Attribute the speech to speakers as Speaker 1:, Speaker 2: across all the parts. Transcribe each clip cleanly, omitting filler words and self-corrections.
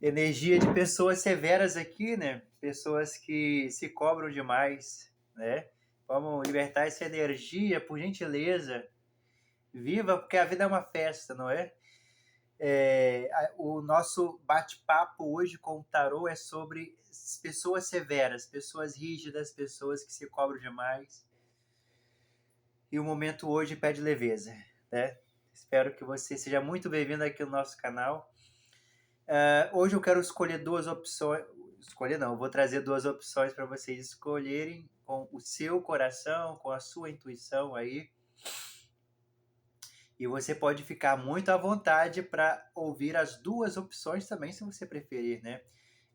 Speaker 1: Energia de pessoas severas aqui, né? Pessoas que se cobram demais, né? Vamos libertar essa energia, por gentileza. Viva, porque a vida é uma festa, não é? O nosso bate-papo hoje com o tarô é sobre pessoas severas, pessoas rígidas, pessoas que se cobram demais. E o momento hoje pede leveza, né? Espero que você seja muito bem-vindo aqui no nosso canal. Hoje eu quero escolher duas opções. Escolher não, eu vou trazer duas opções para vocês escolherem com o seu coração, com a sua intuição aí. E você pode ficar muito à vontade para ouvir as duas opções também, se você preferir, né?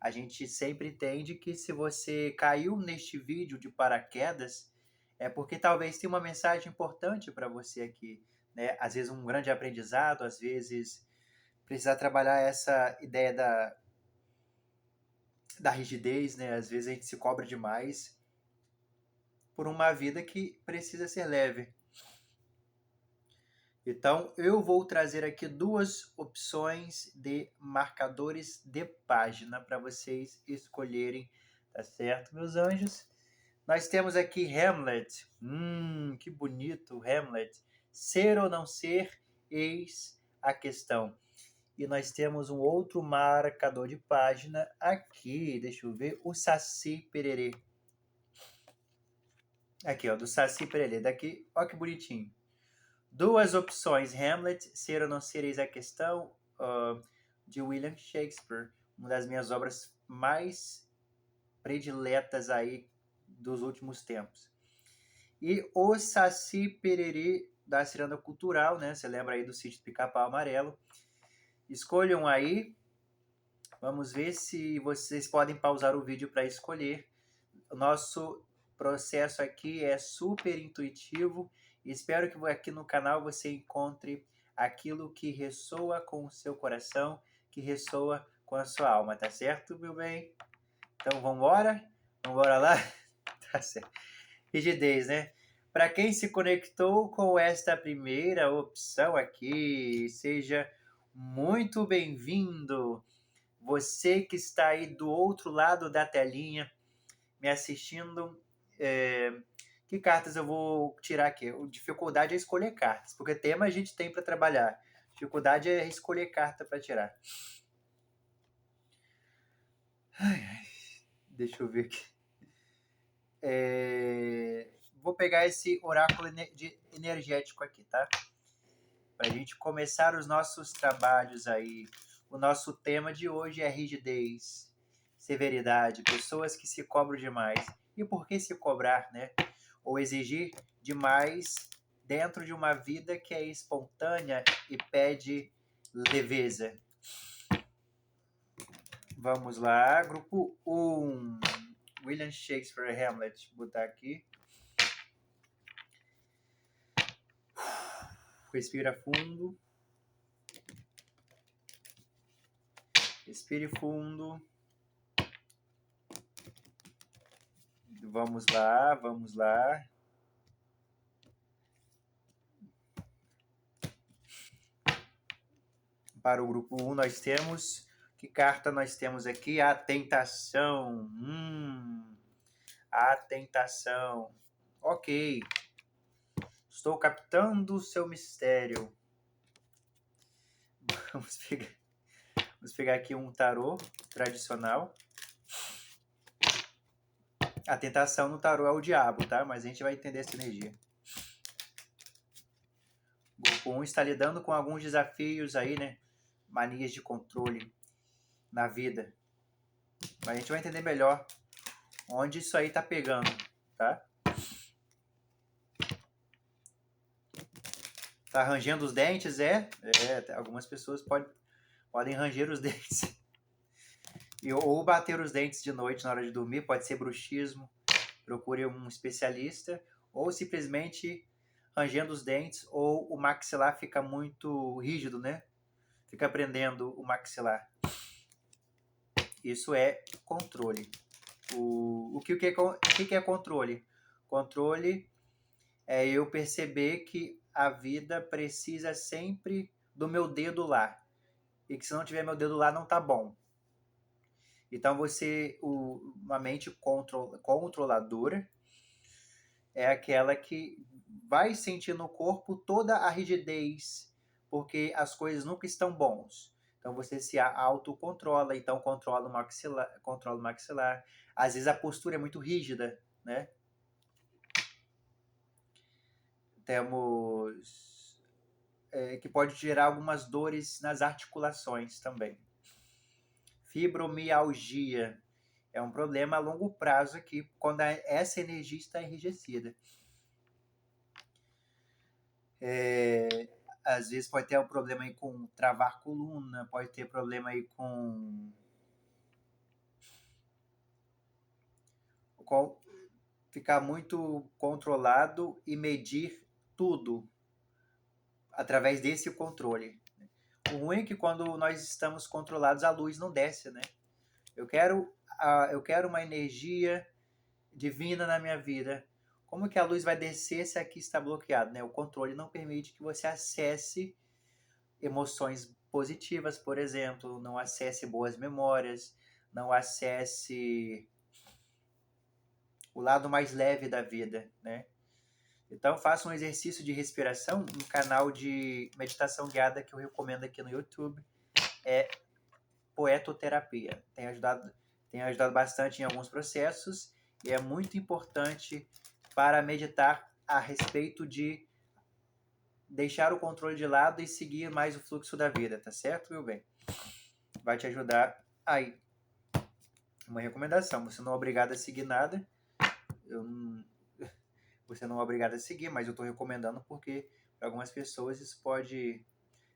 Speaker 1: A gente sempre entende que se você caiu neste vídeo de paraquedas, é porque talvez tenha uma mensagem importante para você aqui, né? Às vezes um grande aprendizado, às vezes precisar trabalhar essa ideia da rigidez, né? Às vezes a gente se cobra demais por uma vida que precisa ser leve. Então, eu vou trazer aqui duas opções de marcadores de página para vocês escolherem, tá certo, meus anjos? Nós temos aqui Hamlet. Que bonito, Hamlet. Ser ou não ser, eis a questão. E nós temos um outro marcador de página aqui, deixa eu ver, o Saci Pererê. Aqui, ó, do Saci Pererê. Daqui, ó que bonitinho. Duas opções, Hamlet, ser ou não ser, eis a questão, de William Shakespeare, uma das minhas obras mais prediletas aí dos últimos tempos. E o Saci Pererê da Ciranda Cultural, né? Você lembra aí do sítio do Pica-Pau Amarelo. Escolham aí. Vamos ver se vocês podem pausar o vídeo para escolher. O nosso processo aqui é super intuitivo. Espero que aqui no canal você encontre aquilo que ressoa com o seu coração, que ressoa com a sua alma, tá certo, meu bem? Então vamos embora? Vamos embora lá? Tá certo. Rigidez, né? Para quem se conectou com esta primeira opção aqui, seja muito bem-vindo. Você que está aí do outro lado da telinha, me assistindo, que cartas eu vou tirar aqui? A dificuldade é escolher cartas, porque tema a gente tem para trabalhar. A dificuldade é escolher carta para tirar. Deixa eu ver aqui. Vou pegar esse oráculo energético aqui, tá? Para a gente começar os nossos trabalhos aí. O nosso tema de hoje é rigidez, severidade, pessoas que se cobram demais. E por que se cobrar, né? Ou exigir demais dentro de uma vida que é espontânea e pede leveza. Vamos lá, grupo 1. William Shakespeare Hamlet. Vou botar aqui. Respira fundo. Respire fundo. Vamos lá, vamos lá. Para o grupo 1 nós temos... Que carta nós temos aqui? A tentação. A tentação. Ok. Estou captando o seu mistério. Vamos pegar aqui um tarô tradicional. A tentação no tarô é o diabo, tá? Mas a gente vai entender essa energia. O grupo 1 está lidando com alguns desafios aí, né? Manias de controle na vida. Mas a gente vai entender melhor onde isso aí tá pegando, tá? Tá rangendo os dentes, algumas pessoas podem ranger os dentes. Ou bater os dentes de noite na hora de dormir, pode ser bruxismo. Procure um especialista. Ou simplesmente rangendo os dentes, ou o maxilar fica muito rígido, né? Fica prendendo o maxilar. Isso é controle. O que é controle? Controle é eu perceber que a vida precisa sempre do meu dedo lá. E que se não tiver meu dedo lá, não tá bom. Então, uma mente controladora é aquela que vai sentir no corpo toda a rigidez, porque as coisas nunca estão bons. Então, você se autocontrola, então controla o maxilar. Às vezes a postura é muito rígida, né? Temos que pode gerar algumas dores nas articulações também. Fibromialgia é um problema a longo prazo aqui, quando essa energia está enrijecida. Às vezes pode ter um problema aí com travar coluna, pode ter problema aí com ficar muito controlado e medir tudo através desse controle. O ruim é que quando nós estamos controlados, a luz não desce, né? Eu quero uma energia divina na minha vida. Como que a luz vai descer se aqui está bloqueado, né? O controle não permite que você acesse emoções positivas, por exemplo, não acesse boas memórias, não acesse o lado mais leve da vida, né? Então faça um exercício de respiração, um canal de meditação guiada que eu recomendo aqui no YouTube, é Poetoterapia. Tem ajudado bastante em alguns processos e é muito importante para meditar a respeito de deixar o controle de lado e seguir mais o fluxo da vida, tá certo, meu bem? Vai te ajudar aí. Uma recomendação, você não é obrigado a seguir nada, você não é obrigado a seguir, mas eu estou recomendando porque para algumas pessoas isso pode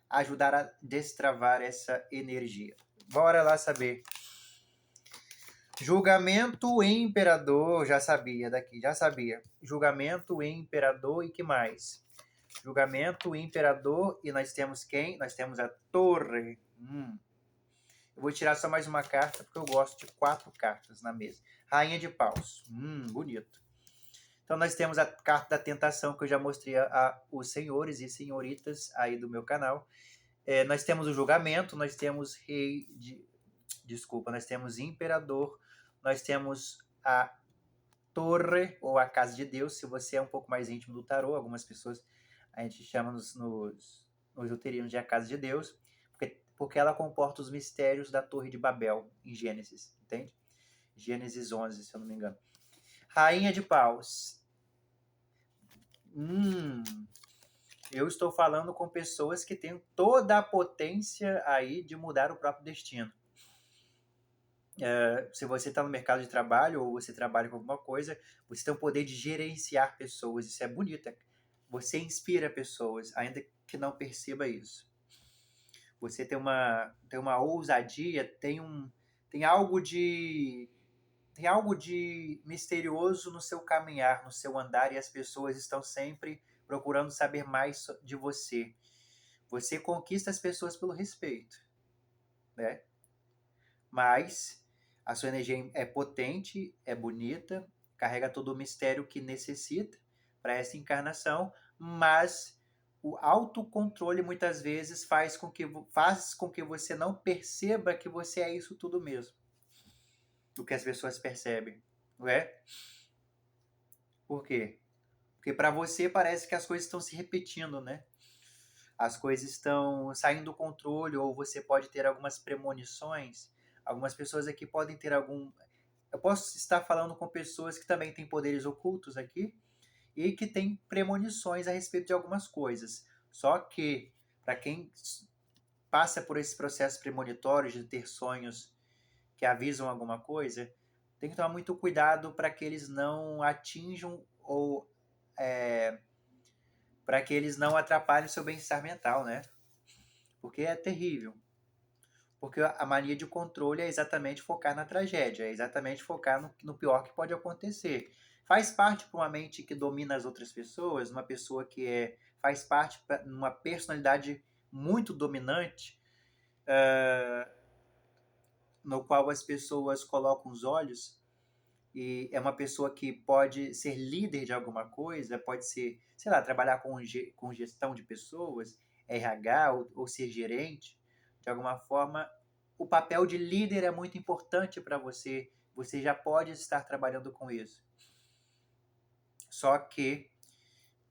Speaker 1: ajudar a destravar essa energia. Bora lá saber. Julgamento em imperador, já sabia daqui, já sabia. Julgamento em imperador e que mais? Julgamento em imperador e nós temos quem? Nós temos a torre. Eu vou tirar só mais uma carta porque eu gosto de 4 cartas na mesa. Rainha de paus. Bonito. Então nós temos a carta da tentação que eu já mostrei a os senhores e senhoritas aí do meu canal. Nós temos o julgamento, nós temos nós temos imperador, nós temos a torre ou a casa de Deus, se você é um pouco mais íntimo do tarô, algumas pessoas a gente chama nos luterinos de a casa de Deus, porque ela comporta os mistérios da torre de Babel em Gênesis, entende? Gênesis 11, se eu não me engano. Rainha de paus. Eu estou falando com pessoas que têm toda a potência aí de mudar o próprio destino. Se você está no mercado de trabalho ou você trabalha com alguma coisa, você tem o poder de gerenciar pessoas. Isso é bonito. Você inspira pessoas, ainda que não perceba isso. Você tem uma ousadia, tem algo de misterioso no seu caminhar, no seu andar, e as pessoas estão sempre procurando saber mais de você. Você conquista as pessoas pelo respeito, né? Mas a sua energia é potente, é bonita, carrega todo o mistério que necessita para essa encarnação, mas o autocontrole muitas vezes faz com que você não perceba que você é isso tudo mesmo. O que as pessoas percebem, não é? Por quê? Porque para você parece que as coisas estão se repetindo, né? As coisas estão saindo do controle, ou você pode ter algumas premonições. Algumas pessoas aqui podem ter Eu posso estar falando com pessoas que também têm poderes ocultos aqui e que têm premonições a respeito de algumas coisas. Só que, para quem passa por esse processo premonitório de ter sonhos que avisam alguma coisa, tem que tomar muito cuidado para que eles não atinjam ou para que eles não atrapalhem o seu bem-estar mental, né? Porque é terrível. Porque a mania de controle é exatamente focar na tragédia, é exatamente focar no pior que pode acontecer. Faz parte para uma mente que domina as outras pessoas, uma pessoa que faz parte de uma personalidade muito dominante, no qual as pessoas colocam os olhos, e é uma pessoa que pode ser líder de alguma coisa, pode ser, sei lá, trabalhar com gestão de pessoas, RH, ou ser gerente, de alguma forma o papel de líder é muito importante para você. Você já pode estar trabalhando com isso. Só que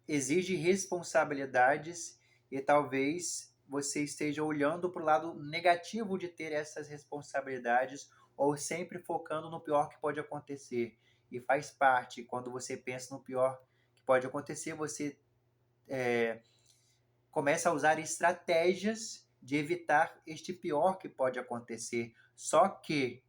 Speaker 1: exige responsabilidades e talvez você esteja olhando para o lado negativo de ter essas responsabilidades ou sempre focando no pior que pode acontecer. E faz parte, quando você pensa no pior que pode acontecer, você começa a usar estratégias de evitar este pior que pode acontecer. Só que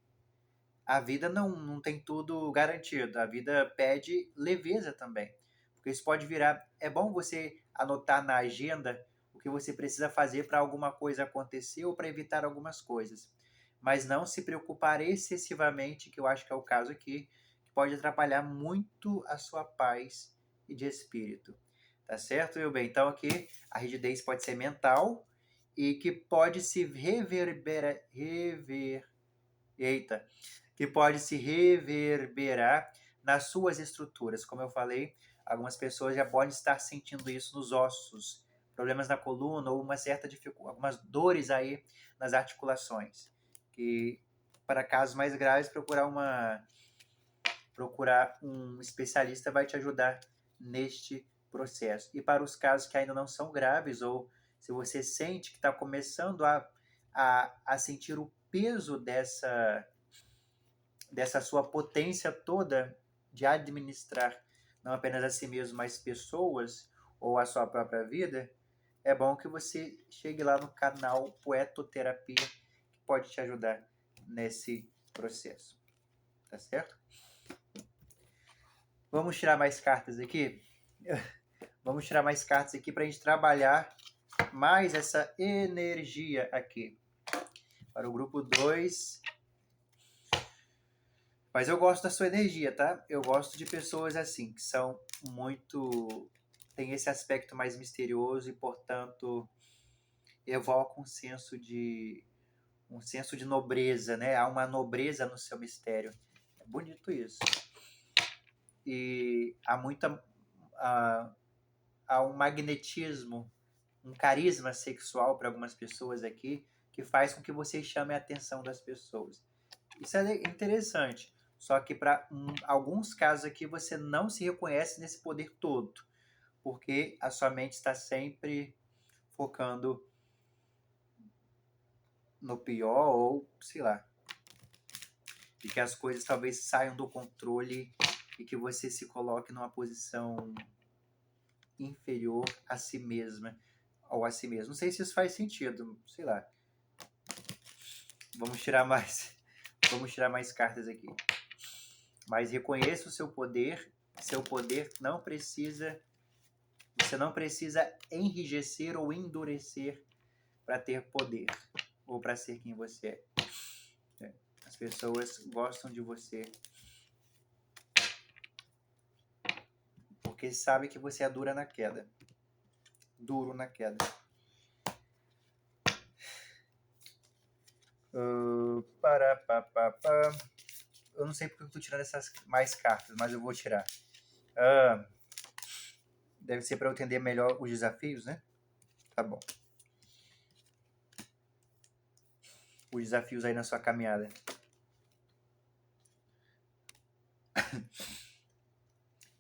Speaker 1: a vida não tem tudo garantido. A vida pede leveza também. Porque isso pode virar. É bom você anotar na agenda o que você precisa fazer para alguma coisa acontecer ou para evitar algumas coisas. Mas não se preocupar excessivamente, que eu acho que é o caso aqui, que pode atrapalhar muito a sua paz e de espírito. Tá certo, meu bem? Então aqui a rigidez pode ser mental e que pode se Eita, que pode se reverberar nas suas estruturas. Como eu falei, algumas pessoas já podem estar sentindo isso nos ossos, problemas na coluna ou uma certa dificuldade, algumas dores aí nas articulações. Que para casos mais graves procurar um especialista vai te ajudar neste processo. E para os casos que ainda não são graves ou se você sente que está começando a sentir o peso dessa sua potência toda de administrar não apenas a si mesmo, mas pessoas ou a sua própria vida, é bom que você chegue lá no canal Poetoterapia, que pode te ajudar nesse processo. Tá certo? Vamos tirar mais cartas aqui? Vamos tirar mais cartas aqui para a gente trabalhar mais essa energia aqui. Para o grupo 2. Mas eu gosto da sua energia, tá? Eu gosto de pessoas assim, que são muito... tem esse aspecto mais misterioso e, portanto, evocam um senso de nobreza, né? Há uma nobreza no seu mistério. É bonito isso. E há um magnetismo, um carisma sexual para algumas pessoas aqui, que faz com que você chame a atenção das pessoas. Isso é interessante. Só que para alguns casos aqui você não se reconhece nesse poder todo, porque a sua mente está sempre focando no pior ou, sei lá, e que as coisas talvez saiam do controle e que você se coloque numa posição inferior a si mesma ou a si mesmo. Não sei se isso faz sentido, sei lá. Vamos tirar mais cartas aqui. Mas reconheça o seu poder. Seu poder não precisa... Você não precisa enrijecer ou endurecer para ter poder ou para ser quem você é. As pessoas gostam de você porque sabem que você é duro na queda. Eu não sei porque eu estou tirando essas mais cartas, mas eu vou tirar. Deve ser para eu entender melhor os desafios, né? Tá bom. Os desafios aí na sua caminhada.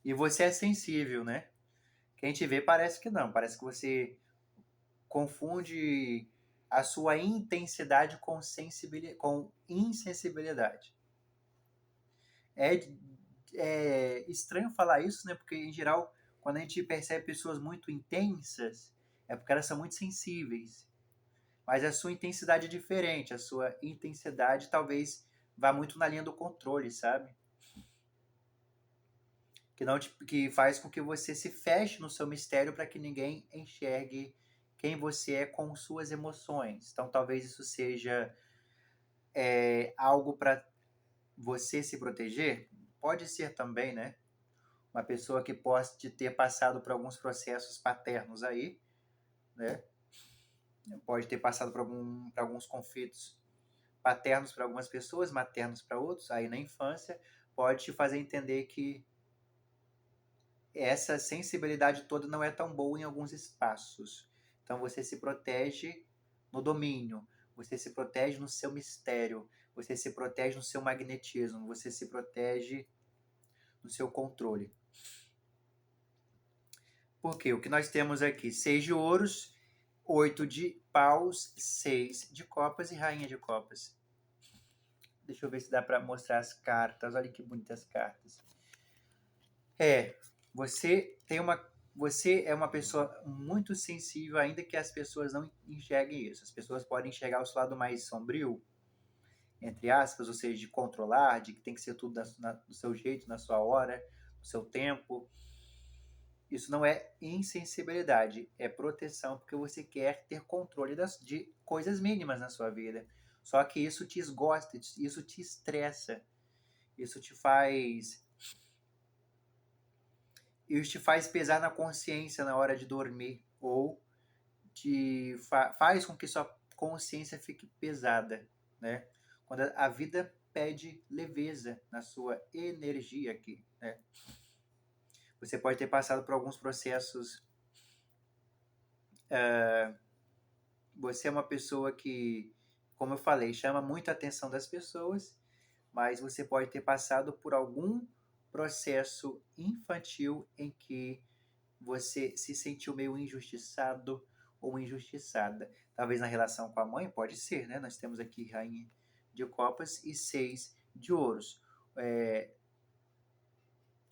Speaker 1: E você é sensível, né? Quem te vê parece que não. Parece que você confunde a sua intensidade com insensibilidade. É estranho falar isso, né? Porque, em geral, quando a gente percebe pessoas muito intensas, é porque elas são muito sensíveis. Mas a sua intensidade é diferente. A sua intensidade talvez vá muito na linha do controle, sabe? Que faz com que você se feche no seu mistério para que ninguém enxergue quem você é com suas emoções. Então, talvez isso seja algo para você se proteger. Pode ser também, né? Uma pessoa que pode ter passado por alguns processos paternos aí, né? Pode ter passado por alguns conflitos paternos para algumas pessoas, maternos para outros, aí na infância, pode te fazer entender que essa sensibilidade toda não é tão boa em alguns espaços. Então você se protege no domínio. você se protege no seu mistério, você se protege no seu magnetismo, você se protege no seu controle. Porque o que nós temos aqui? 6 de ouros, 8 de paus, 6 de copas e rainha de copas. Deixa eu ver se dá para mostrar as cartas. Olha que bonitas cartas. Você é uma pessoa muito sensível, ainda que as pessoas não enxerguem isso. As pessoas podem enxergar o seu lado mais sombrio, entre aspas, ou seja, de controlar, de que tem que ser tudo do seu jeito, na sua hora, no seu tempo. Isso não é insensibilidade, é proteção, porque você quer ter controle de coisas mínimas na sua vida. Só que isso te esgosta, isso te estressa, isso te faz pesar na consciência na hora de dormir, ou faz com que sua consciência fique pesada, né? Quando a vida pede leveza na sua energia aqui, né? Você pode ter passado por alguns processos. Você é uma pessoa que, como eu falei, chama muito a atenção das pessoas, mas você pode ter passado por algum processo infantil em que você se sentiu meio injustiçado ou injustiçada. Talvez na relação com a mãe, pode ser, né? Nós temos aqui rainha de copas e 6 de ouros.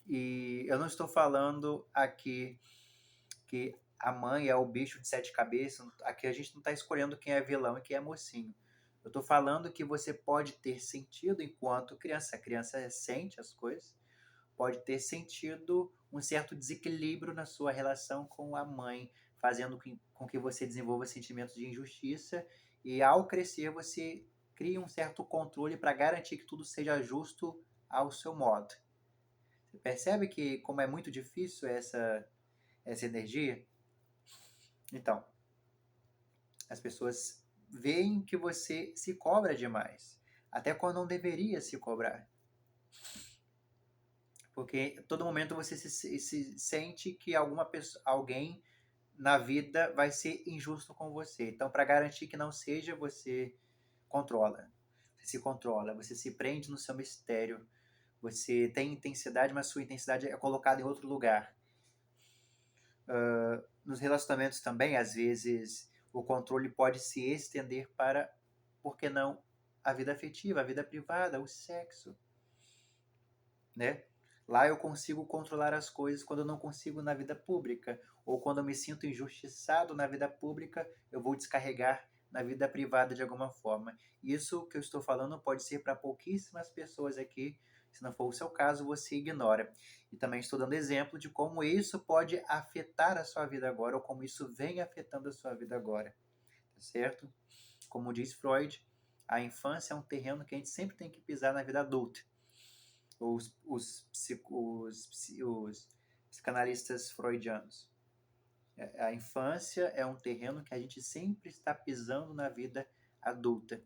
Speaker 1: E eu não estou falando aqui que a mãe é o bicho de 7 cabeças. Aqui a gente não está escolhendo quem é vilão e quem é mocinho. Eu estou falando que você pode ter sentido enquanto criança. A criança sente as coisas. Pode ter sentido um certo desequilíbrio na sua relação com a mãe, fazendo com que você desenvolva sentimentos de injustiça. E ao crescer, você cria um certo controle para garantir que tudo seja justo ao seu modo. Você percebe que como é muito difícil essa energia? Então, as pessoas veem que você se cobra demais, até quando não deveria se cobrar. Porque a todo momento você se sente que alguém na vida vai ser injusto com você. Então, para garantir que não seja, você controla. Você se controla, você se prende no seu mistério. Você tem intensidade, mas sua intensidade é colocada em outro lugar. Nos relacionamentos também, às vezes, o controle pode se estender para, por que não, a vida afetiva, a vida privada, o sexo, né? Lá eu consigo controlar as coisas quando eu não consigo na vida pública, ou quando eu me sinto injustiçado na vida pública, eu vou descarregar na vida privada de alguma forma. Isso que eu estou falando pode ser para pouquíssimas pessoas aqui. Se não for o seu caso, você ignora. E também estou dando exemplo de como isso pode afetar a sua vida agora, ou como isso vem afetando a sua vida agora. Tá certo? Como diz Freud, a infância é um terreno que a gente sempre tem que pisar na vida adulta. Os psicanalistas freudianos. A infância é um terreno que a gente sempre está pisando na vida adulta.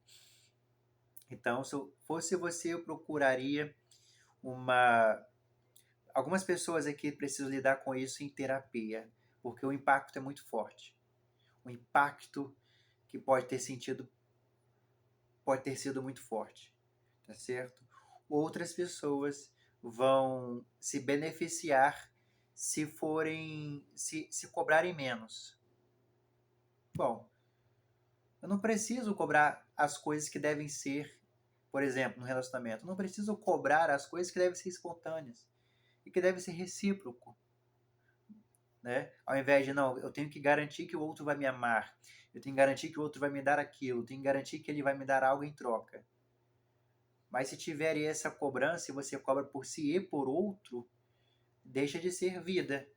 Speaker 1: Então, se eu fosse você, eu procuraria algumas pessoas aqui precisam lidar com isso em terapia, porque o impacto é muito forte. O impacto que pode ter sido muito forte, tá certo? Outras pessoas vão se beneficiar se cobrarem menos. Bom, eu não preciso cobrar as coisas que devem ser, por exemplo, no relacionamento, eu não preciso cobrar as coisas que devem ser espontâneas e que devem ser recíproco, né? Ao invés de, não, eu tenho que garantir que o outro vai me amar, eu tenho que garantir que o outro vai me dar aquilo, eu tenho que garantir que ele vai me dar algo em troca. Mas se tiver essa cobrança e você cobra por si e por outro, deixa de ser vida.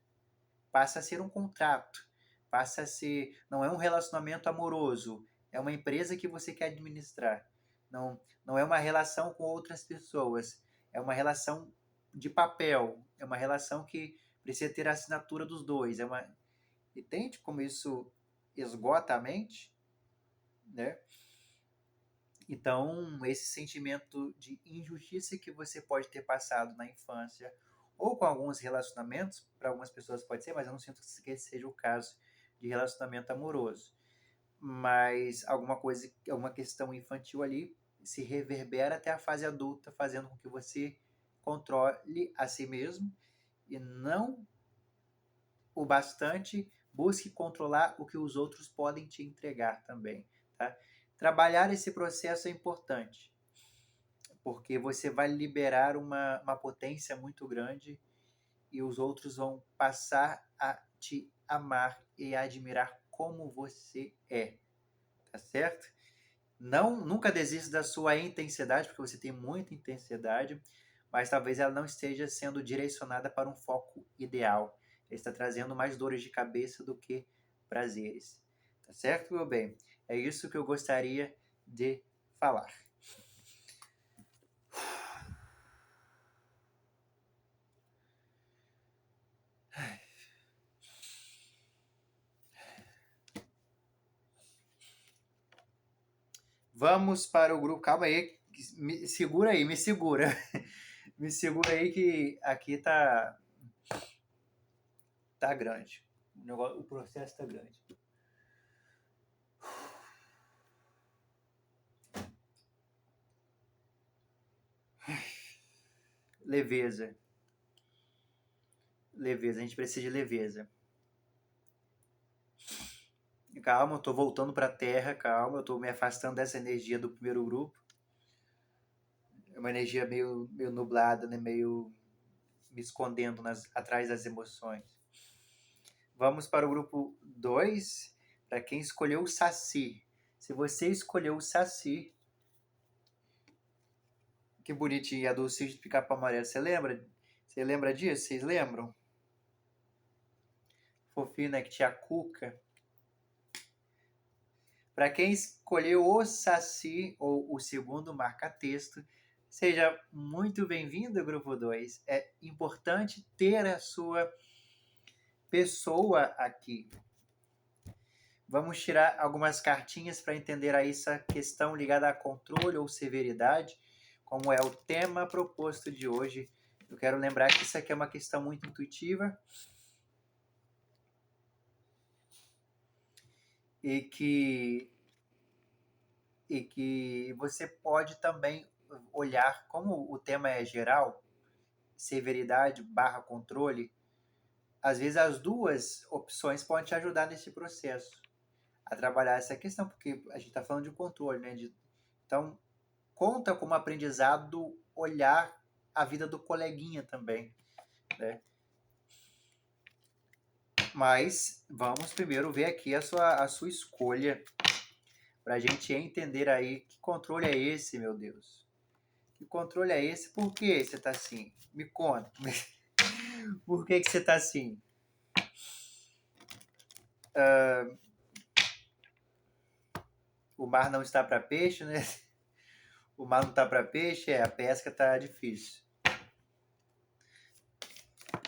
Speaker 1: Passa a ser um contrato. Passa a ser... Não é um relacionamento amoroso. É uma empresa que você quer administrar. Não é uma relação com outras pessoas. É uma relação de papel. É uma relação que precisa ter a assinatura dos dois. Entende como isso esgota a mente? Né? Então, esse sentimento de injustiça que você pode ter passado na infância ou com alguns relacionamentos, para algumas pessoas pode ser, mas eu não sinto que esse seja o caso de relacionamento amoroso. mas alguma questão infantil ali se reverbera até a fase adulta, fazendo com que você controle a si mesmo e não o bastante busque controlar o que os outros podem te entregar também, tá? Trabalhar esse processo é importante, porque você vai liberar uma potência muito grande e os outros vão passar a te amar e admirar como você é, tá certo? Nunca desista da sua intensidade, porque você tem muita intensidade, mas talvez ela não esteja sendo direcionada para um foco ideal. Ele está trazendo mais dores de cabeça do que prazeres. Tá certo, meu bem? É isso que eu gostaria de falar. Vamos para o grupo. Calma aí. Me segura aí, me segura. Me segura aí que aqui tá grande. O processo tá grande. Leveza. Leveza, a gente precisa de leveza. Calma, eu tô voltando pra terra, calma, eu tô me afastando dessa energia do primeiro grupo. É uma energia meio nublada, né? Meio me escondendo atrás das emoções. Vamos para o grupo 2, para quem escolheu o Saci. Se você escolheu o Saci, que bonitinho, a Dulce de Pica-Pau Amarelo, você lembra? Você lembra disso? Vocês lembram? Fofinho, né? Que tinha a Cuca. Para quem escolheu o Saci, ou o segundo marca-texto, seja muito bem-vindo, grupo 2. É importante ter a sua pessoa aqui. Vamos tirar algumas cartinhas para entender aí essa questão ligada a controle ou severidade, como é o tema proposto de hoje. Eu quero lembrar que isso aqui é uma questão muito intuitiva e que você pode também olhar, como o tema é geral, severidade barra controle, às vezes as duas opções podem te ajudar nesse processo a trabalhar essa questão, porque a gente está falando de controle, né? Então, conta como aprendizado olhar a vida do coleguinha também, né? Mas vamos primeiro ver aqui a sua escolha para a gente entender aí que controle é esse, meu Deus. Que controle é esse? Por que você tá assim? Me conta. Por que você tá assim? O mar não está para peixe, né? O mar não está para peixe, a pesca tá difícil.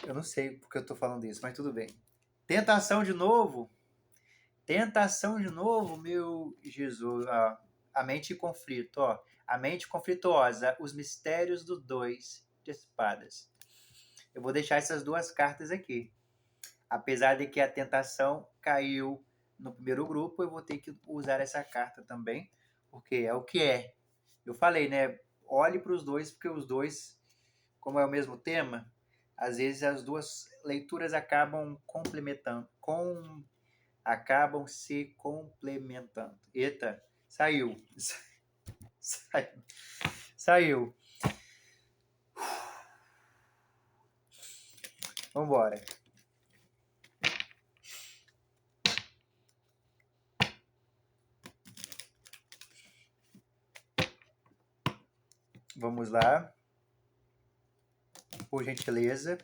Speaker 1: Eu não sei porque eu tô falando isso, mas tudo bem. Tentação de novo? Tentação de novo, meu Jesus. Ó, a mente em conflito, ó. A mente conflituosa, os mistérios do 2 de espadas. Eu vou deixar essas duas cartas aqui. Apesar de que a tentação caiu no primeiro grupo, eu vou ter que usar essa carta também, porque é o que é. Eu falei, né? Olhe para os dois, porque os dois, como é o mesmo tema, às vezes as duas leituras acabam complementando, acabam se complementando. Eita, saiu. Saiu. Vamos embora. Vamos lá. Por gentileza.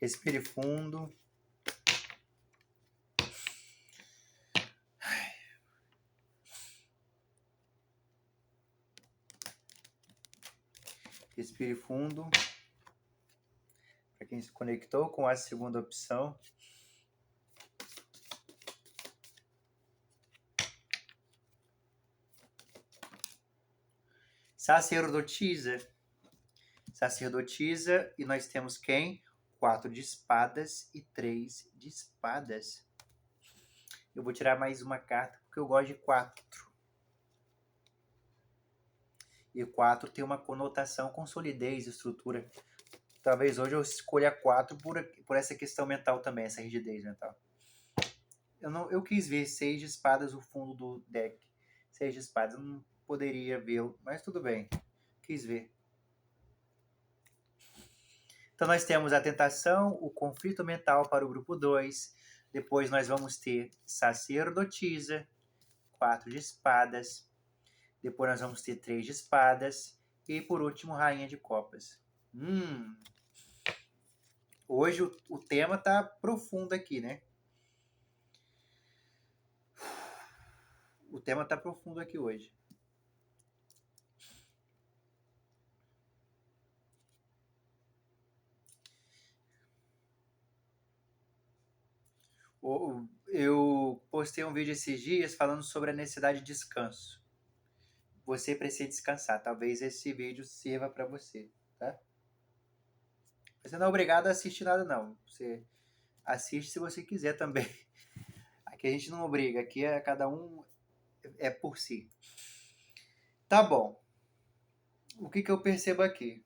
Speaker 1: Respire fundo. Respire fundo. Para quem se conectou com a segunda opção. Sacerdotisa. Sacerdotisa. E nós temos quem? 4 de espadas e 3 de espadas. Eu vou tirar mais uma carta porque eu gosto de 4. E 4 tem uma conotação com solidez, estrutura. Talvez hoje eu escolha 4 por essa questão mental também, essa rigidez mental. Eu quis ver 6 de espadas no fundo do deck. 6 de espadas, eu não poderia vê-lo, mas tudo bem. Quis ver. Então nós temos a tentação, o conflito mental para o grupo 2. Depois nós vamos ter sacerdotisa, 4 de espadas. Depois nós vamos ter 3 de espadas. E por último, rainha de copas. Hoje o tema tá profundo aqui, né? O tema tá profundo aqui hoje. Eu postei um vídeo esses dias falando sobre a necessidade de descanso. Você precisa descansar. Talvez esse vídeo sirva para você, tá? Você não é obrigado a assistir nada, não. Você assiste se você quiser também. Aqui a gente não obriga. Aqui é cada um é por si. Tá bom. O que eu percebo aqui?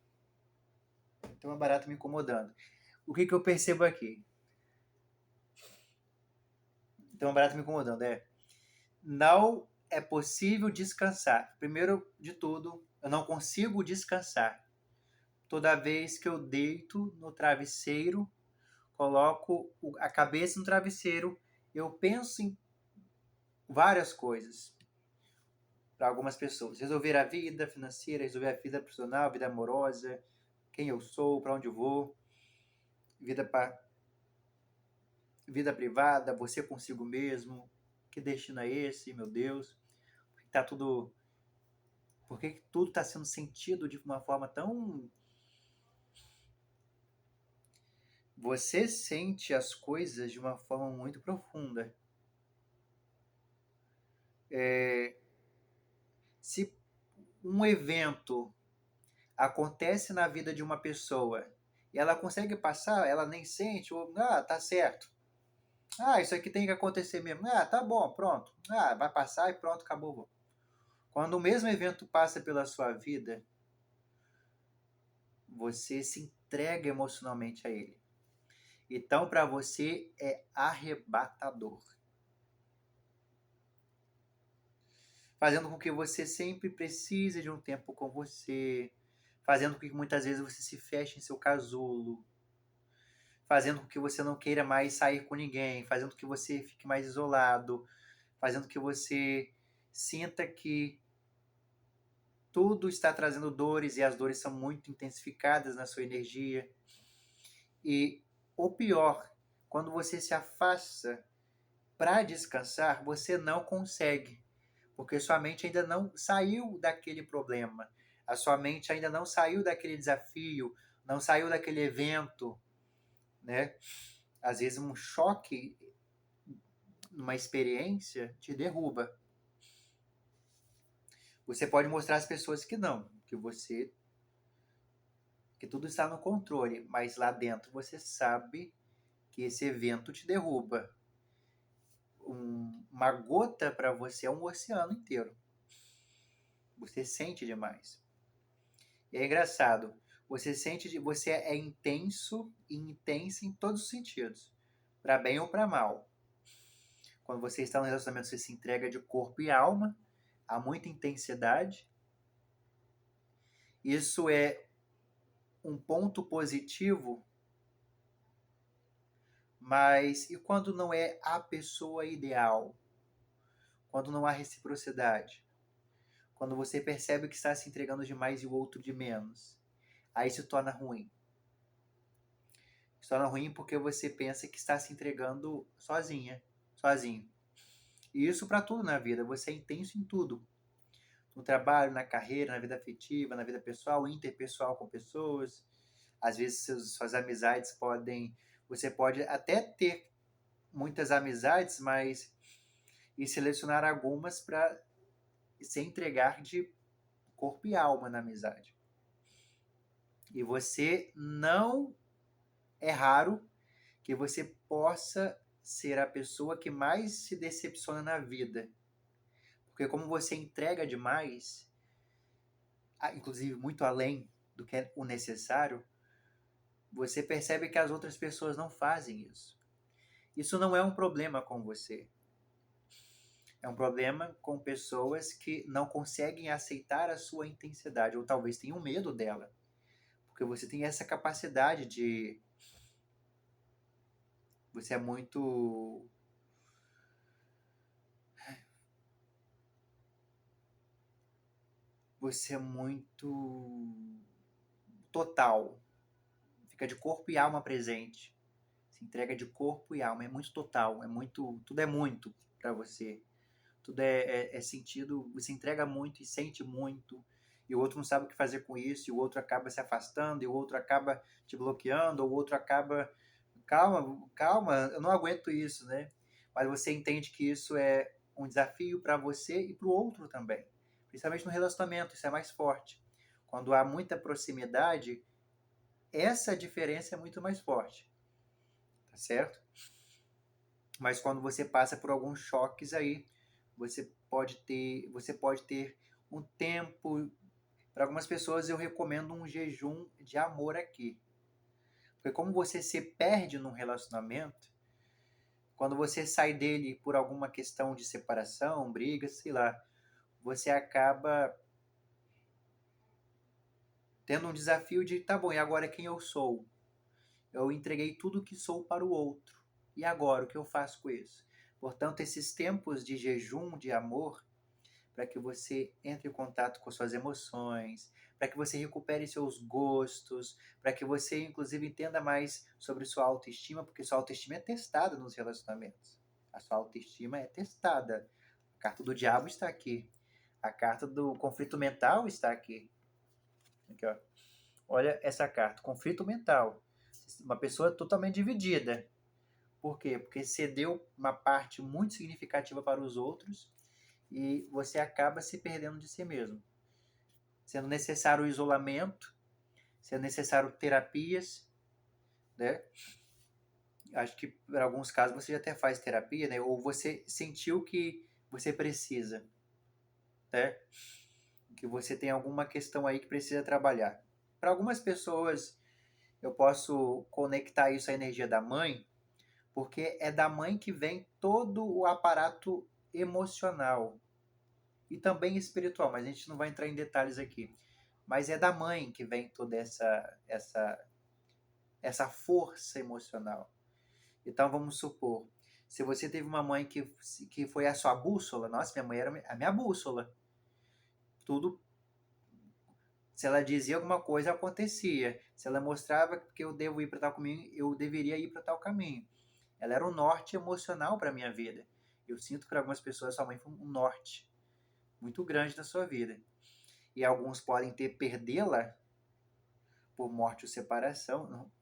Speaker 1: Tem uma barata me incomodando. O que eu percebo aqui? Tem uma barata me incomodando. Não é possível descansar. Primeiro de tudo, eu não consigo descansar. Toda vez que eu deito no travesseiro, coloco a cabeça no travesseiro, eu penso em várias coisas. Para algumas pessoas, resolver a vida financeira, resolver a vida profissional, vida amorosa, quem eu sou, para onde eu vou, vida privada, você consigo mesmo, que destino é esse, meu Deus? Por que tudo está sendo sentido de uma forma tão... Você sente as coisas de uma forma muito profunda. Se um evento acontece na vida de uma pessoa e ela consegue passar, ela nem sente, ou, tá certo. Isso aqui tem que acontecer mesmo. Tá bom, pronto. Vai passar e pronto, acabou. Quando o mesmo evento passa pela sua vida, você se entrega emocionalmente a ele. Então, para você, é arrebatador. Fazendo com que você sempre precise de um tempo com você, fazendo com que muitas vezes você se feche em seu casulo, fazendo com que você não queira mais sair com ninguém, fazendo com que você fique mais isolado, fazendo com que você sinta que tudo está trazendo dores e as dores são muito intensificadas na sua energia. E o pior, quando você se afasta para descansar, você não consegue, porque sua mente ainda não saiu daquele problema, a sua mente ainda não saiu daquele desafio, não saiu daquele evento, né? Às vezes um choque, uma experiência te derruba. Você pode mostrar às pessoas que não, que tudo está no controle, mas lá dentro você sabe que esse evento te derruba. Uma gota para você é um oceano inteiro. Você sente demais. E é engraçado. Você é intenso e intensa em todos os sentidos, para bem ou para mal. Quando você está no relacionamento, você se entrega de corpo e alma, há muita intensidade. Isso é um ponto positivo, mas e quando não é a pessoa ideal? Quando não há reciprocidade? Quando você percebe que está se entregando demais e o outro de menos? Aí se torna ruim. Se torna ruim porque você pensa que está se entregando sozinho. E isso para tudo na vida. Você é intenso em tudo. No trabalho, na carreira, na vida afetiva, na vida pessoal, interpessoal com pessoas. Às vezes suas amizades podem... Você pode até ter muitas amizades, mas... E selecionar algumas para se entregar de corpo e alma na amizade. E é raro que você possa ser a pessoa que mais se decepciona na vida. Porque como você entrega demais, inclusive muito além do que é o necessário, você percebe que as outras pessoas não fazem isso. Isso não é um problema com você. É um problema com pessoas que não conseguem aceitar a sua intensidade, ou talvez tenham medo dela. Porque você tem essa capacidade de... Você é muito... Você é muito total. Fica de corpo e alma presente. Se entrega de corpo e alma. É muito total. É muito... Tudo é muito para você. Tudo é sentido. Você entrega muito e sente muito. E o outro não sabe o que fazer com isso. E o outro acaba se afastando. E o outro acaba te bloqueando. Ou o outro acaba... Calma, calma. Eu não aguento isso, né? Mas você entende que isso é um desafio para você e para o outro também. Principalmente no relacionamento. Isso é mais forte. Quando há muita proximidade, essa diferença é muito mais forte. Tá certo? Mas quando você passa por alguns choques aí, você pode ter um tempo. Para algumas pessoas eu recomendo um jejum de amor aqui. Porque como você se perde num relacionamento, quando você sai dele por alguma questão de separação, briga, sei lá, você acaba tendo um desafio de, tá bom, e agora quem eu sou? Eu entreguei tudo que sou para o outro. E agora, o que eu faço com isso? Portanto, esses tempos de jejum, de amor, para que você entre em contato com suas emoções, para que você recupere seus gostos, para que você, inclusive, entenda mais sobre sua autoestima, porque sua autoestima é testada nos relacionamentos. A sua autoestima é testada. A carta do diabo está aqui. A carta do conflito mental está aqui. Aqui, ó. Olha essa carta, conflito mental. Uma pessoa totalmente dividida. Por quê? Porque cedeu uma parte muito significativa para os outros e você acaba se perdendo de si mesmo. Sendo necessário o isolamento, sendo necessário terapias, né? Acho que em alguns casos você já até faz terapia, né? Ou você sentiu que você precisa, né? Que você tem alguma questão aí que precisa trabalhar. Para algumas pessoas, eu posso conectar isso à energia da mãe, porque é da mãe que vem todo o aparato emocional e também espiritual, mas a gente não vai entrar em detalhes aqui. Mas é da mãe que vem toda essa força emocional. Então vamos supor, se você teve uma mãe que foi a sua bússola, nossa, minha mãe era a minha bússola. Tudo, se ela dizia alguma coisa, acontecia. Se ela mostrava que eu devo ir para tal caminho, eu deveria ir para tal caminho. Ela era um norte emocional para minha vida. Eu sinto que para algumas pessoas sua mãe foi um norte muito grande na sua vida. E alguns podem ter perdê-la por morte ou separação. Não.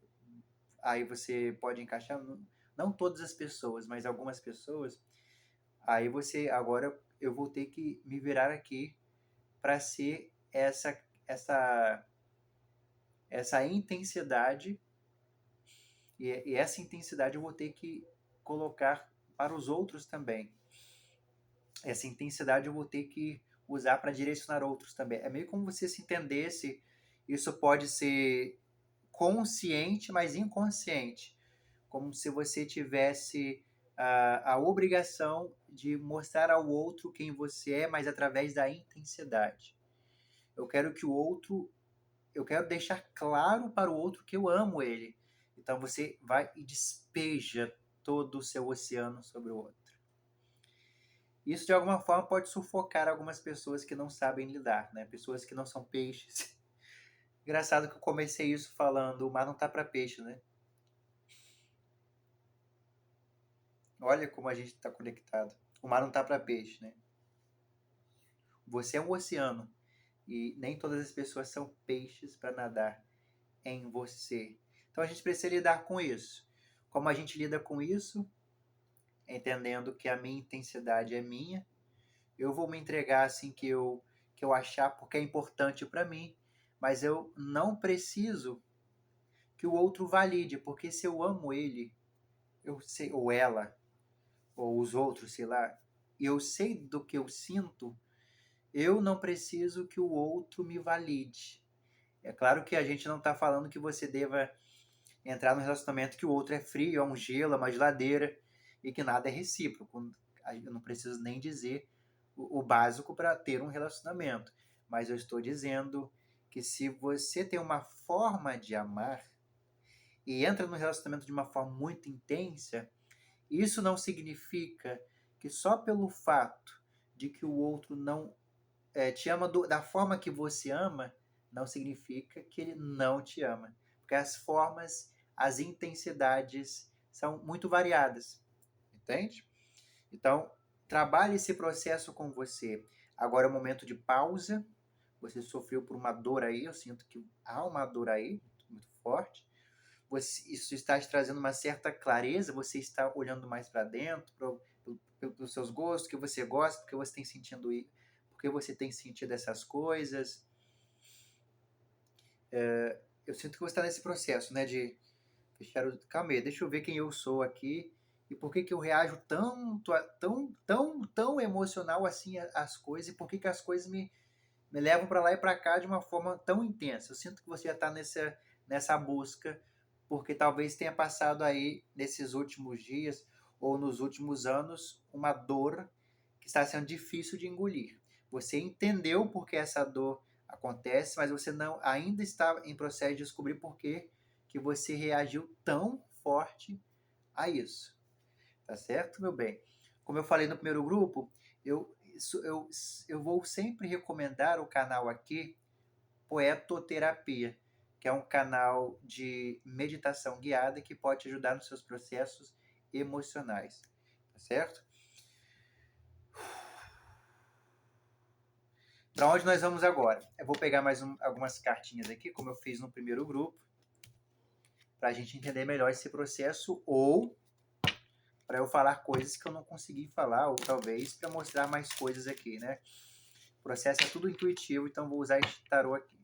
Speaker 1: Aí você pode encaixar, não todas as pessoas, mas algumas pessoas. Aí você, agora eu vou ter que me virar aqui para ser essa intensidade, e essa intensidade eu vou ter que colocar para os outros também. Essa intensidade eu vou ter que usar para direcionar outros também. É meio como você se entendesse, isso pode ser consciente, mas inconsciente. Como se você tivesse a obrigação de mostrar ao outro quem você é, mas através da intensidade. Eu quero que o outro, eu quero deixar claro para o outro que eu amo ele. Então você vai e despeja todo o seu oceano sobre o outro. Isso de alguma forma pode sufocar algumas pessoas que não sabem lidar, né? Pessoas que não são peixes. Engraçado que eu comecei isso falando, o mar não tá para peixe, né? Olha como a gente está conectado. O mar não tá para peixe, né? Você é um oceano e nem todas as pessoas são peixes para nadar em você. Então a gente precisa lidar com isso. Como a gente lida com isso? Entendendo que a minha intensidade é minha. Eu vou me entregar assim que eu achar porque é importante para mim, mas eu não preciso que o outro valide, porque se eu amo ele, eu sei, ou ela, ou os outros, sei lá, e eu sei do que eu sinto, eu não preciso que o outro me valide. É claro que a gente não está falando que você deva entrar num relacionamento que o outro é frio, é um gelo, é uma geladeira e que nada é recíproco. Eu não preciso nem dizer o básico para ter um relacionamento, mas eu estou dizendo que se você tem uma forma de amar e entra no relacionamento de uma forma muito intensa, isso não significa que só pelo fato de que o outro não te ama da forma que você ama, não significa que ele não te ama. Porque as formas, as intensidades são muito variadas. Entende? Então, trabalhe esse processo com você. Agora é o momento de pausa. Você sofreu por uma dor aí, eu sinto que há uma dor aí, muito forte. Isso está te trazendo uma certa clareza, você está olhando mais para dentro, pelos seus gostos, que você gosta, porque você tem sentido, porque você tem sentido essas coisas. Eu sinto que você está nesse processo, né, de fechar o... Calma aí, deixa eu ver quem eu sou aqui e por que que eu reajo tanto, tão emocional assim às coisas e por que que as coisas me levam para lá e para cá de uma forma tão intensa. Eu sinto que você já está nessa busca, porque talvez tenha passado aí nesses últimos dias ou nos últimos anos uma dor que está sendo difícil de engolir. Você entendeu por que essa dor acontece, mas você não ainda está em processo de descobrir por que você reagiu tão forte a isso. Tá certo, meu bem? Como eu falei no primeiro grupo, eu, eu, eu vou sempre recomendar o canal aqui, Poetoterapia, que é um canal de meditação guiada que pode te ajudar nos seus processos emocionais. Tá certo? Para onde nós vamos agora? Eu vou pegar mais algumas cartinhas aqui, como eu fiz no primeiro grupo, para a gente entender melhor esse processo ou para eu falar coisas que eu não consegui falar, ou talvez para mostrar mais coisas aqui, né? O processo é tudo intuitivo, então vou usar este tarô aqui.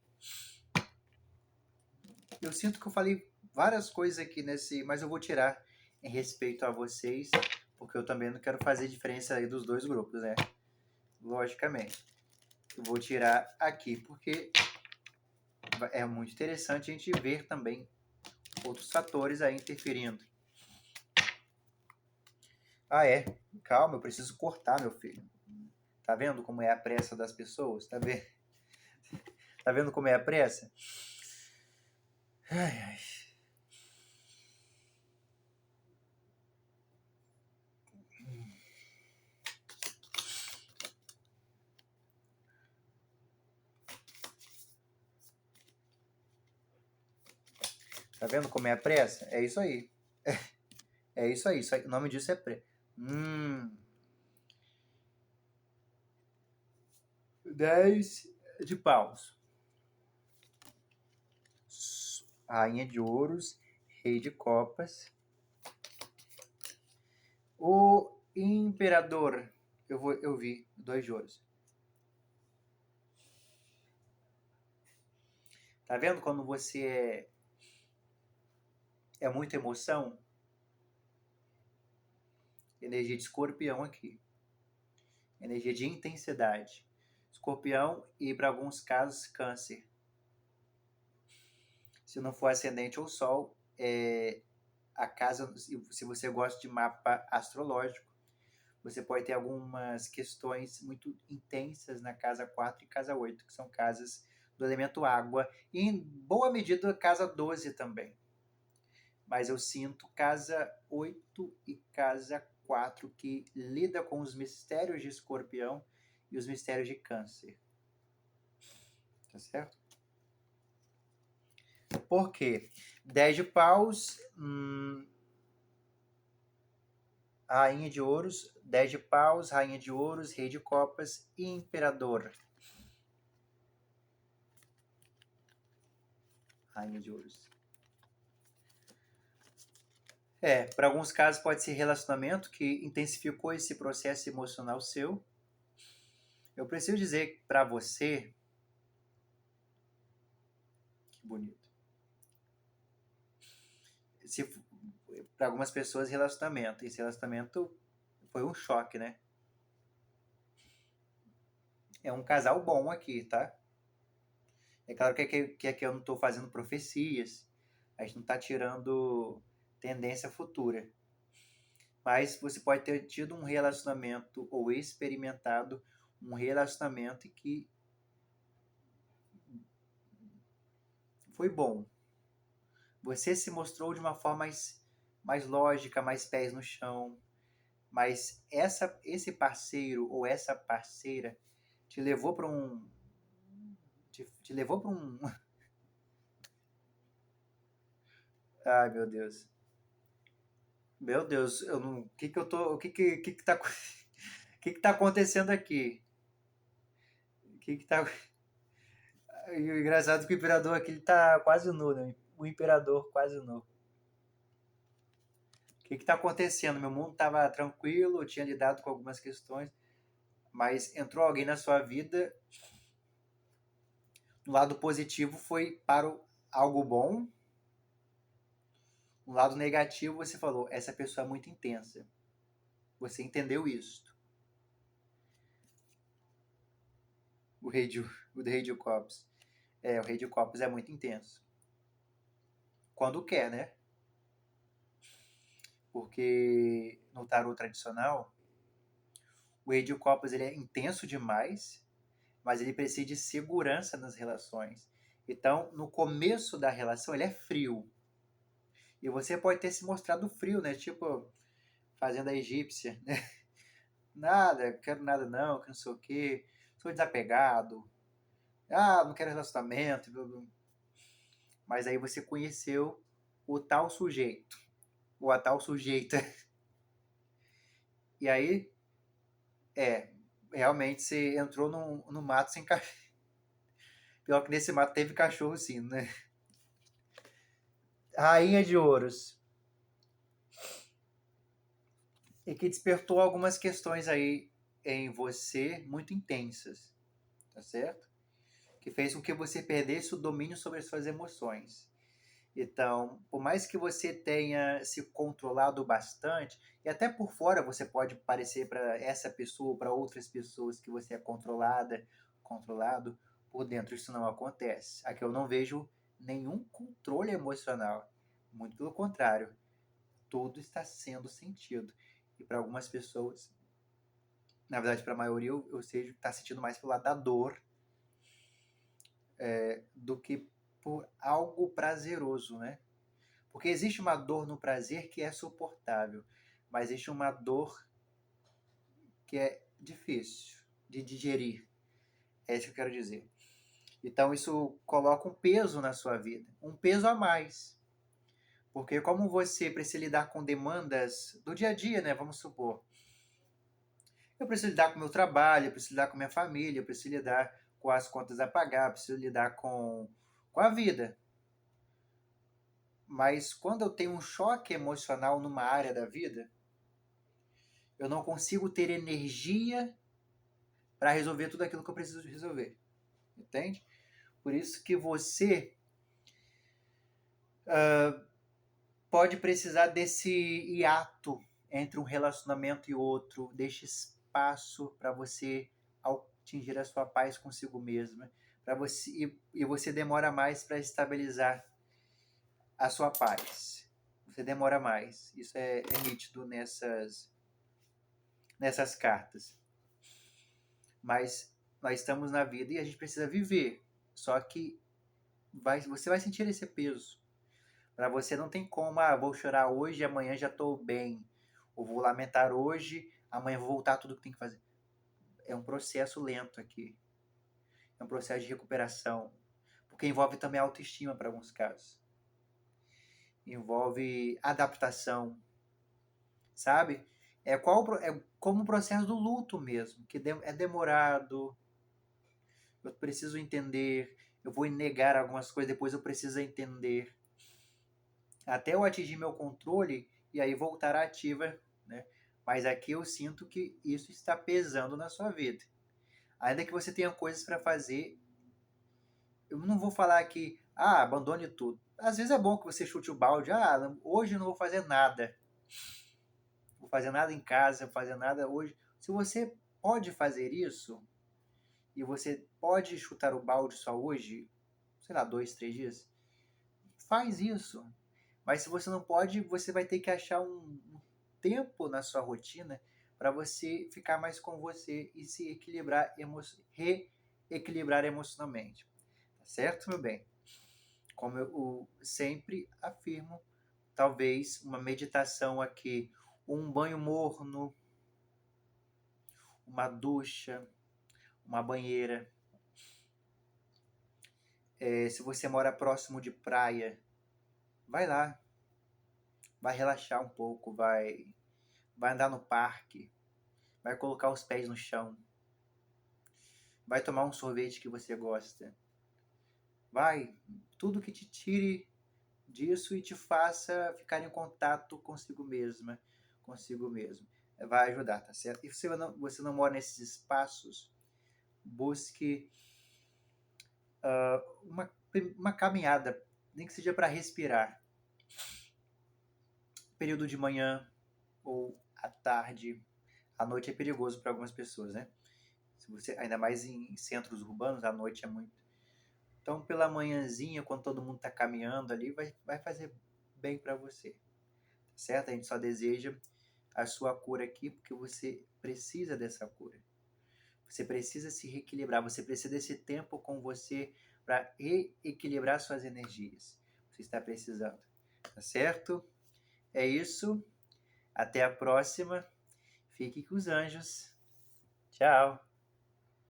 Speaker 1: Eu sinto que eu falei várias coisas aqui nesse, mas eu vou tirar em respeito a vocês, porque eu também não quero fazer diferença aí dos dois grupos, né? Logicamente. Eu vou tirar aqui, porque é muito interessante a gente ver também outros fatores aí interferindo. Ah, é? Calma, eu preciso cortar, meu filho. Tá vendo como é a pressa das pessoas? Tá vendo? Tá vendo como é a pressa? Ai, ai. Tá vendo como é a pressa? É isso aí. É isso aí. O nome disso é pressa. 10 de paus. Rainha de ouros. Rei de copas. O imperador. Eu vi 2 de ouros. Tá vendo quando você é muita emoção? Energia de escorpião aqui. Energia de intensidade. Escorpião e, para alguns casos, câncer. Se não for ascendente ou sol, a casa, se você gosta de mapa astrológico, você pode ter algumas questões muito intensas na casa 4 e casa 8, que são casas do elemento água, e em boa medida casa 12 também. Mas eu sinto casa 8 e casa 4 que lida com os mistérios de escorpião e os mistérios de câncer. Tá certo? Por quê? 10 de paus, rainha de ouros, 10 de paus, rainha de ouros, rei de copas e imperador. Rainha de ouros. Para alguns casos pode ser relacionamento que intensificou esse processo emocional seu. Eu preciso dizer para você, que bonito. para algumas pessoas, relacionamento. Esse relacionamento foi um choque, né? É um casal bom aqui, tá? É claro que aqui eu não estou fazendo profecias, a gente não está tirando tendência futura. Mas você pode ter tido um relacionamento ou experimentado um relacionamento que foi bom. Você se mostrou de uma forma mais lógica, mais pés no chão, mas esse parceiro ou essa parceira te levou para um te levou para um ai meu Deus, meu Deus, eu não, o que que eu tô, o que que tá, o que que tá acontecendo aqui? O que que tá, e o engraçado é que o imperador aqui ele tá quase nu, né? O imperador quase nu. O que que tá acontecendo? Meu mundo tava tranquilo, eu tinha lidado com algumas questões, mas entrou alguém na sua vida. O lado positivo foi para algo bom. O lado negativo, você falou, essa pessoa é muito intensa. Você entendeu isso. O rei de, o rei de Copas. É, o rei de Copas é muito intenso. Quando quer, né? Porque no tarô tradicional, o rei de Copas ele é intenso demais, mas ele precisa de segurança nas relações. Então, no começo da relação, ele é frio. E você pode ter se mostrado frio, né? Tipo, fazendo a egípcia, né? Nada, quero nada não, que não sei o quê. Sou desapegado. Ah, não quero relacionamento. Mas aí você conheceu o tal sujeito. Ou a tal sujeita. E aí, realmente você entrou no mato sem cachorro. Pior que nesse mato teve cachorro sim, né? Rainha de Ouros. E que despertou algumas questões aí em você muito intensas, tá certo? Que fez com que você perdesse o domínio sobre as suas emoções. Então, por mais que você tenha se controlado bastante, e até por fora você pode parecer para essa pessoa, para outras pessoas que você é controlado, por dentro isso não acontece. Aqui eu não vejo nenhum controle emocional. Muito pelo contrário, tudo está sendo sentido. E para algumas pessoas, na verdade para a maioria, eu seja está sentindo mais pelo lado da dor do que por algo prazeroso, né? Porque existe uma dor no prazer que é suportável, mas existe uma dor que é difícil de digerir. É isso que eu quero dizer. Então isso coloca um peso na sua vida, um peso a mais. Porque como você precisa lidar com demandas do dia a dia, né? Vamos supor. Eu preciso lidar com o meu trabalho, eu preciso lidar com minha família, eu preciso lidar com as contas a pagar, eu preciso lidar com a vida. Mas quando eu tenho um choque emocional numa área da vida, eu não consigo ter energia para resolver tudo aquilo que eu preciso resolver. Entende? Por isso que você pode precisar desse hiato entre um relacionamento e outro, deste espaço para você atingir a sua paz consigo mesma, para você e você demora mais para estabilizar a sua paz. Você demora mais. Isso é nítido nessas cartas. Mas nós estamos na vida e a gente precisa viver. Só que você vai sentir esse peso. Para você não tem como, vou chorar hoje, amanhã já estou bem. Ou vou lamentar hoje, amanhã vou voltar tudo que tem que fazer. É um processo lento aqui. É um processo de recuperação. Porque envolve também autoestima para alguns casos. Envolve adaptação. Sabe? É como o processo do luto mesmo, que é demorado. Eu preciso entender. Eu vou negar algumas coisas, depois eu preciso entender. Até eu atingir meu controle e aí voltar à ativa, né? Mas aqui eu sinto que isso está pesando na sua vida. Ainda que você tenha coisas para fazer, eu não vou falar que, abandone tudo. Às vezes é bom que você chute o balde. Ah, hoje eu não vou fazer nada. Vou fazer nada em casa, vou fazer nada hoje. Se você pode fazer isso, e você pode chutar o balde só hoje, sei lá, 2, 3 dias, faz isso. Mas se você não pode, você vai ter que achar um tempo na sua rotina para você ficar mais com você e se equilibrar, reequilibrar emocionalmente. Tá certo, meu bem? Como eu sempre afirmo, talvez uma meditação aqui, um banho morno, uma ducha, uma banheira. Se você mora próximo de praia, vai lá, vai relaxar um pouco, vai andar no parque, vai colocar os pés no chão, vai tomar um sorvete que você gosta, vai, tudo que te tire disso e te faça ficar em contato consigo mesma, consigo mesmo. Vai ajudar, tá certo? E se você não mora nesses espaços, busque uma caminhada, nem que seja para respirar. Período de manhã ou à tarde. À noite é perigoso para algumas pessoas, né? Se você, ainda mais em centros urbanos, à noite é muito. Então, pela manhãzinha, quando todo mundo está caminhando ali, vai fazer bem para você, tá certo? A gente só deseja a sua cura aqui porque você precisa dessa cura. Você precisa se reequilibrar, você precisa desse tempo com você para reequilibrar suas energias. Você está precisando, tá certo? É isso. Até a próxima. Fique com os anjos. Tchau.